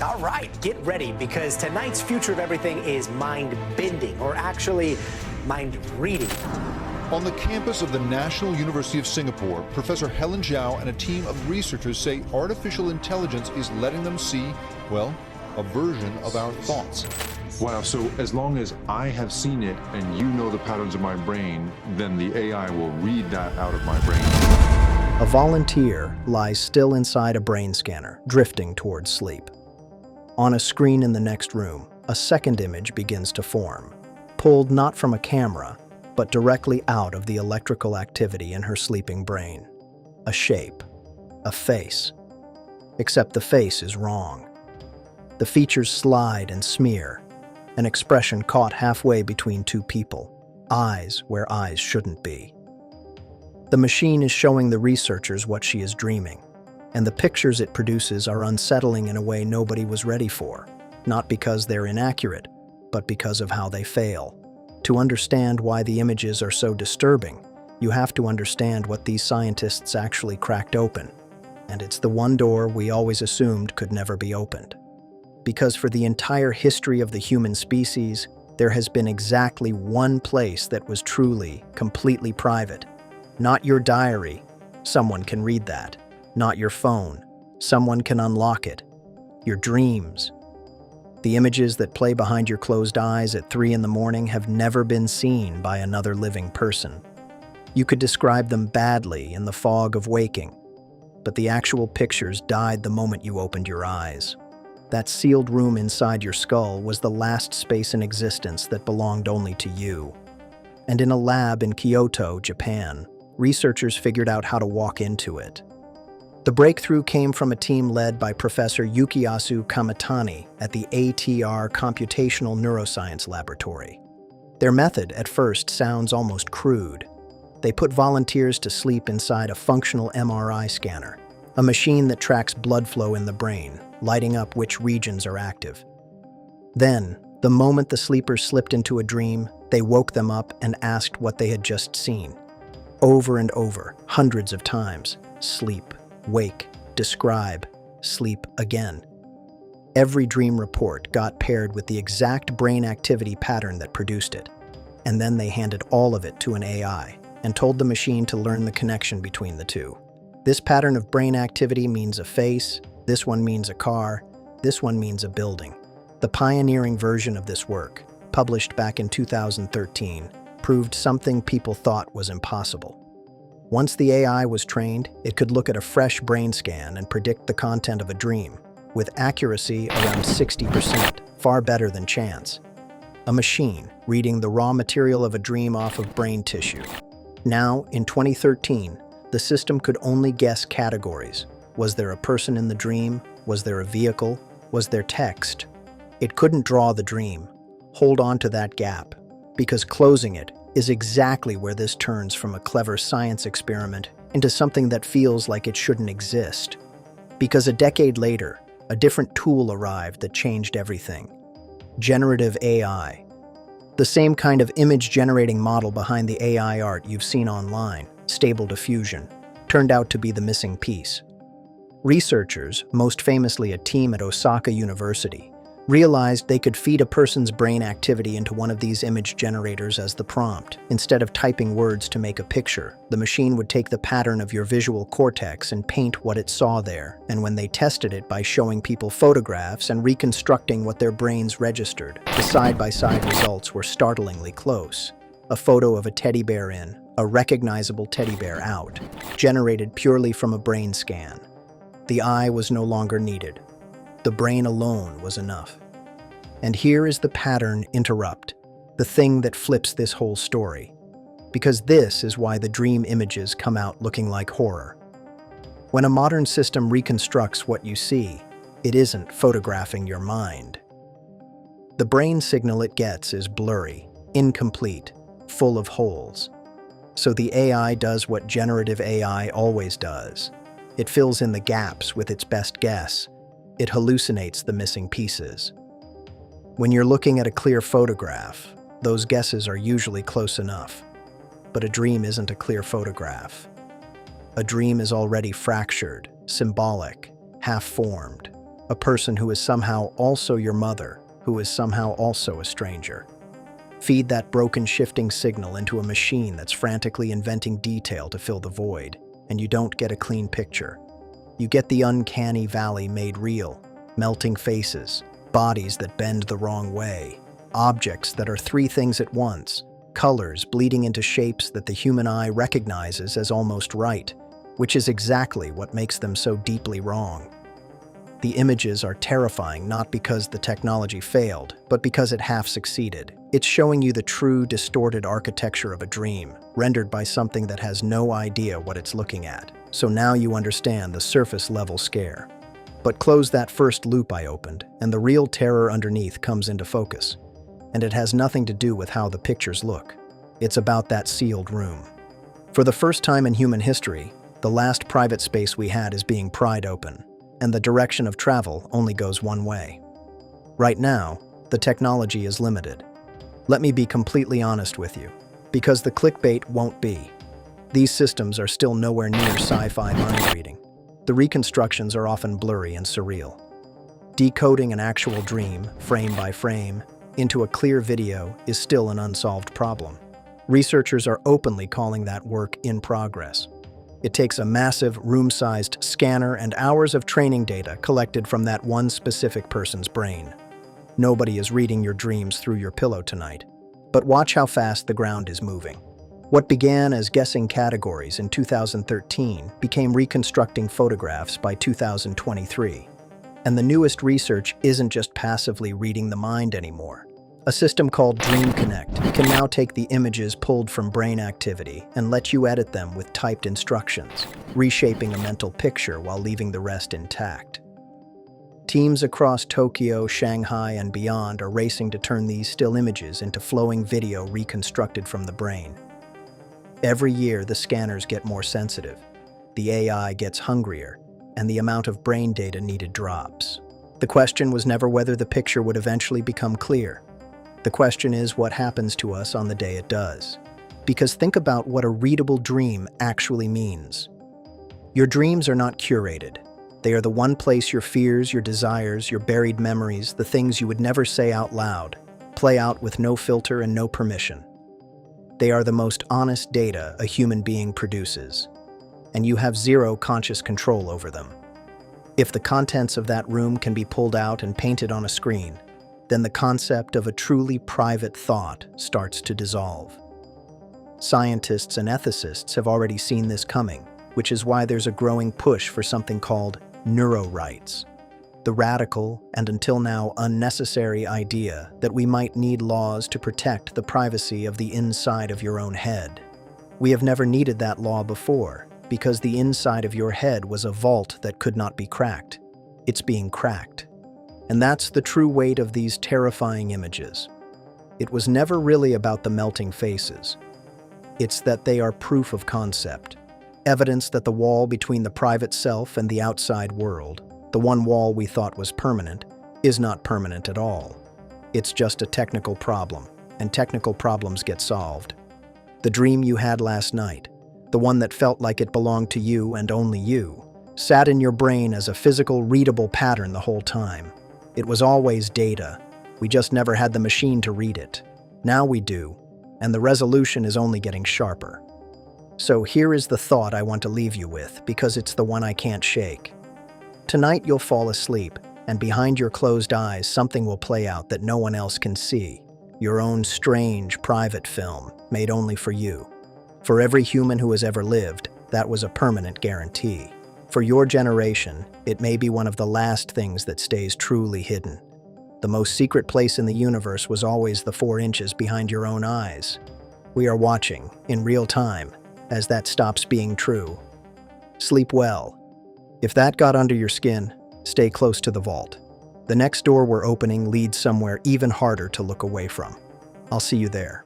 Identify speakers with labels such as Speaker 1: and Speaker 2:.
Speaker 1: All right, get ready, because tonight's Future of Everything is mind-bending, or actually mind-reading.
Speaker 2: On the campus of the National University of Singapore, Professor Helen Zhao and a team of researchers say artificial intelligence is letting them see, well, a version of our thoughts.
Speaker 3: Wow, so as long as I have seen it and you know the patterns of my brain, then the AI will read that out of my brain.
Speaker 4: A volunteer lies still inside a brain scanner, drifting towards sleep. On a screen in the next room, a second image begins to form, pulled not from a camera, but directly out of the electrical activity in her sleeping brain. A shape, a face. Except the face is wrong. The features slide and smear, an expression caught halfway between two people, eyes where eyes shouldn't be. The machine is showing the researchers what she is dreaming, and the pictures it produces are unsettling in a way nobody was ready for, not because they're inaccurate, but because of how they fail. To understand why the images are so disturbing, you have to understand what these scientists actually cracked open, and it's the one door we always assumed could never be opened. Because for the entire history of the human species, there has been exactly one place that was truly, completely private. Not your diary, someone can read that. Not your phone, someone can unlock it. Your dreams. The images that play behind your closed eyes at 3 in the morning have never been seen by another living person. You could describe them badly in the fog of waking, but the actual pictures died the moment you opened your eyes. That sealed room inside your skull was the last space in existence that belonged only to you. And in a lab in Kyoto, Japan, researchers figured out how to walk into it. The breakthrough came from a team led by Professor Yukiyasu Kamitani at the ATR Computational Neuroscience Laboratory. Their method, at first, sounds almost crude. They put volunteers to sleep inside a functional MRI scanner, a machine that tracks blood flow in the brain, lighting up which regions are active. Then, the moment the sleepers slipped into a dream, they woke them up and asked what they had just seen. Over and over, hundreds of times. Sleep, wake, describe, sleep again. Every dream report got paired with the exact brain activity pattern that produced it. And then they handed all of it to an AI and told the machine to learn the connection between the two. This pattern of brain activity means a face, this one means a car, this one means a building. The pioneering version of this work, published back in 2013, proved something people thought was impossible. Once the AI was trained, it could look at a fresh brain scan and predict the content of a dream, with accuracy around 60%, far better than chance. A machine reading the raw material of a dream off of brain tissue. Now, in 2013, the system could only guess categories. Was there a person in the dream? Was there a vehicle? Was there text? It couldn't draw the dream. Hold on to that gap, because closing it is exactly where this turns from a clever science experiment into something that feels like it shouldn't exist. Because a decade later, a different tool arrived that changed everything. Generative AI. The same kind of image-generating model behind the AI art you've seen online, Stable Diffusion, turned out to be the missing piece. Researchers, most famously a team at Osaka University, realized they could feed a person's brain activity into one of these image generators as the prompt. Instead of typing words to make a picture, the machine would take the pattern of your visual cortex and paint what it saw there. And when they tested it by showing people photographs and reconstructing what their brains registered, the side-by-side results were startlingly close. A photo of a teddy bear in, a recognizable teddy bear out, generated purely from a brain scan. The eye was no longer needed. The brain alone was enough. And here is the pattern interrupt, the thing that flips this whole story. Because this is why the dream images come out looking like horror. When a modern system reconstructs what you see, it isn't photographing your mind. The brain signal it gets is blurry, incomplete, full of holes. So the AI does what generative AI always does. It fills in the gaps with its best guess. It hallucinates the missing pieces. When you're looking at a clear photograph, those guesses are usually close enough. But a dream isn't a clear photograph. A dream is already fractured, symbolic, half-formed. a person who is somehow also your mother, who is somehow also a stranger. Feed that broken shifting signal into a machine that's frantically inventing detail to fill the void, and you don't get a clean picture. You get the uncanny valley made real, melting faces, bodies that bend the wrong way, objects that are three things at once, colors bleeding into shapes that the human eye recognizes as almost right, which is exactly what makes them so deeply wrong. The images are terrifying not because the technology failed, but because it half succeeded. It's showing you the true, distorted architecture of a dream, rendered by something that has no idea what it's looking at. So now you understand the surface-level scare. But close that first loop I opened, and the real terror underneath comes into focus. And it has nothing to do with how the pictures look. It's about that sealed room. For the first time in human history, the last private space we had is being pried open, and the direction of travel only goes one way. Right now, the technology is limited. Let me be completely honest with you, because the clickbait won't be. These systems are still nowhere near sci-fi mind reading. The reconstructions are often blurry and surreal. Decoding an actual dream, frame by frame, into a clear video is still an unsolved problem. Researchers are openly calling that work in progress. It takes a massive, room-sized scanner and hours of training data collected from that one specific person's brain. Nobody is reading your dreams through your pillow tonight. But watch how fast the ground is moving. What began as guessing categories in 2013 became reconstructing photographs by 2023. And the newest research isn't just passively reading the mind anymore. A system called Dream Connect can now take the images pulled from brain activity and let you edit them with typed instructions, reshaping a mental picture while leaving the rest intact. Teams across Tokyo, Shanghai, and beyond are racing to turn these still images into flowing video reconstructed from the brain. Every year, the scanners get more sensitive, the AI gets hungrier, and the amount of brain data needed drops. The question was never whether the picture would eventually become clear. The question is what happens to us on the day it does. Because think about what a readable dream actually means. Your dreams are not curated. They are the one place your fears, your desires, your buried memories, the things you would never say out loud, play out with no filter and no permission. They are the most honest data a human being produces, and you have zero conscious control over them. If the contents of that room can be pulled out and painted on a screen, then the concept of a truly private thought starts to dissolve. Scientists and ethicists have already seen this coming, which is why there's a growing push for something called neurorights, the radical and until now unnecessary idea that we might need laws to protect the privacy of the inside of your own head. We have never needed that law before, because the inside of your head was a vault that could not be cracked. It's being cracked. And that's the true weight of these terrifying images. It was never really about the melting faces. It's that they are proof of concept, evidence that the wall between the private self and the outside world, the one wall we thought was permanent, is not permanent at all. It's just a technical problem, and technical problems get solved. The dream you had last night, the one that felt like it belonged to you and only you, sat in your brain as a physical, readable pattern the whole time. It was always data. We just never had the machine to read it. Now we do, and the resolution is only getting sharper. So here is the thought I want to leave you with, because it's the one I can't shake. Tonight you'll fall asleep, and behind your closed eyes something will play out that no one else can see. Your own strange, private film, made only for you. For every human who has ever lived, that was a permanent guarantee. For your generation, it may be one of the last things that stays truly hidden. The most secret place in the universe was always the 4 inches behind your own eyes. We are watching, in real time, as that stops being true. Sleep well. If that got under your skin, stay close to the vault. The next door we're opening leads somewhere even harder to look away from. I'll see you there.